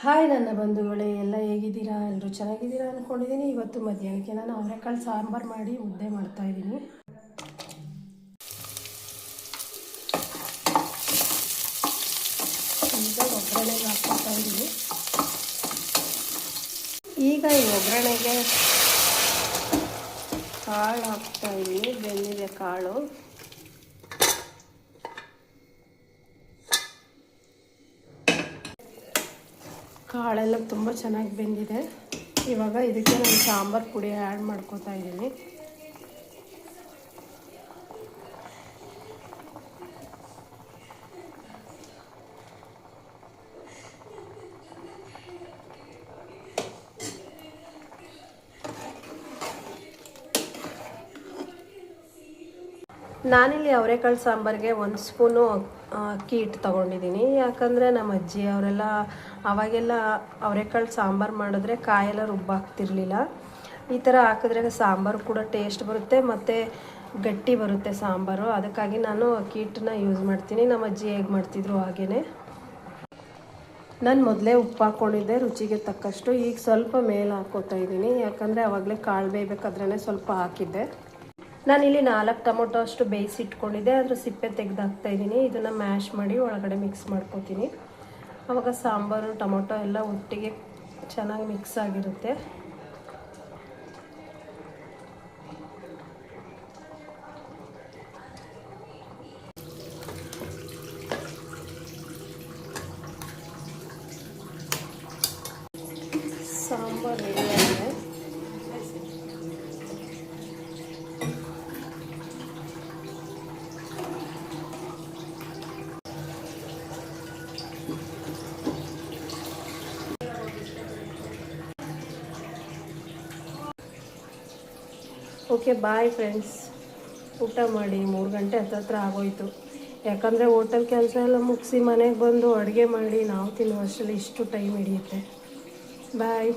Hi ನನ್ನ ಬಂಧುಗಳೇ, ಎಲ್ಲ ಹೇಗಿದ್ದೀರಾ? ಎಲ್ಲರೂ ಚೆನ್ನಾಗಿದ್ದೀರಾ ಅಂದ್ಕೊಂಡಿದ್ದೀನಿ. ಇವತ್ತು ಮಧ್ಯಾಹ್ನಕ್ಕೆ ನಾನು ಅವರೆಕಾಳು ಸಾಂಬಾರು ಮಾಡಿ ಮುದ್ದೆ ಮಾಡ್ತಾಯಿದ್ದೀನಿ. ಈಗ ಒಗ್ಗರಣೆಗೆ ಹಾಕ್ಕೊತಾ ಇದ್ದೀನಿ. ಈಗ ಈ ಒಗ್ಗರಣೆಗೆ ಕಾಳು ಹಾಕ್ತಾಯಿದ್ದೀನಿ. ಬೆಂದಿದೆ ಕಾಳು. ಕಾಳೆಲ್ಲ ತುಂಬ ಚೆನ್ನಾಗಿ ಬೆಂದಿದೆ. ಇವಾಗ ಇದಕ್ಕೆ ನಾನು ಸಾಂಬಾರು ಪುಡಿ ಆ್ಯಡ್ ಮಾಡ್ಕೋತಾ ಇದ್ದೀನಿ. ನಾನಿಲ್ಲಿ ಅವರೆಕಾಳು ಸಾಂಬಾರಿಗೆ 1 ಸ್ಪೂನು ಅಕ್ಕಿ ಹಿಟ್ಟು ತೊಗೊಂಡಿದ್ದೀನಿ. ಯಾಕಂದರೆ ನಮ್ಮ ಅಜ್ಜಿ ಅವರೆಲ್ಲ ಅವಾಗೆಲ್ಲ ಅವರೆಕಾಳು ಸಾಂಬಾರು ಮಾಡಿದ್ರೆ ಕಾಯೆಲ್ಲ ರುಬ್ಬಾಕ್ತಿರ್ಲಿಲ್ಲ. ಈ ಥರ ಹಾಕಿದ್ರೆ ಸಾಂಬಾರು ಕೂಡ ಟೇಸ್ಟ್ ಬರುತ್ತೆ ಮತ್ತು ಗಟ್ಟಿ ಬರುತ್ತೆ ಸಾಂಬಾರು. ಅದಕ್ಕಾಗಿ ನಾನು ಅಕ್ಕಿ ಹಿಟ್ಟನ್ನ ಯೂಸ್ ಮಾಡ್ತೀನಿ. ನಮ್ಮ ಅಜ್ಜಿ ಹೇಗೆ ಮಾಡ್ತಿದ್ರು ಹಾಗೇ. ನಾನು ಮೊದಲೇ ಉಪ್ಪು ಹಾಕ್ಕೊಂಡಿದ್ದೆ ರುಚಿಗೆ ತಕ್ಕಷ್ಟು. ಈಗ ಸ್ವಲ್ಪ ಮೇಲೆ ಹಾಕ್ಕೋತಾ ಇದ್ದೀನಿ, ಯಾಕಂದರೆ ಆವಾಗಲೇ ಕಾಳು ಬೇಯಬೇಕಾದ್ರೇ ಸ್ವಲ್ಪ ಹಾಕಿದ್ದೆ. ನಾನಿಲ್ಲಿ 4 ಟೊಮೊಟೊ ಅಷ್ಟು ಬೇಯಿಸಿಟ್ಕೊಂಡಿದ್ದೆ, ಅದ್ರ ಸಿಪ್ಪೆ ತೆಗೆದು ಹಾಕ್ತಾಯಿದ್ದೀನಿ. ಇದನ್ನು ಮ್ಯಾಶ್ ಮಾಡಿ ಒಳಗಡೆ ಮಿಕ್ಸ್ ಮಾಡ್ಕೊತೀನಿ. ಆವಾಗ ಸಾಂಬಾರು ಟೊಮೊಟೊ ಎಲ್ಲ ಒಟ್ಟಿಗೆ ಚೆನ್ನಾಗಿ ಮಿಕ್ಸ್ ಆಗಿರುತ್ತೆ. ಸಾಂಬಾರು ರೆಡಿ ಆಗಿದೆ. Okay, bye friends. ಊಟ ಮಾಡಿ 3 ಗಂಟೆ ಹತ್ತತ್ರ ಆಗೋಯ್ತು. ಯಾಕಂದರೆ ಹೋಟೆಲ್ ಕೆಲಸ ಎಲ್ಲ ಮುಗಿಸಿ ಮನೆಗೆ ಬಂದು ಅಡುಗೆ ಮಾಡಿ ನಾವು ತಿನ್ನುವಷ್ಟರಲ್ಲಿ ಇಷ್ಟು ಟೈಮ್ ಹಿಡಿಯುತ್ತೆ. ಬಾಯ್.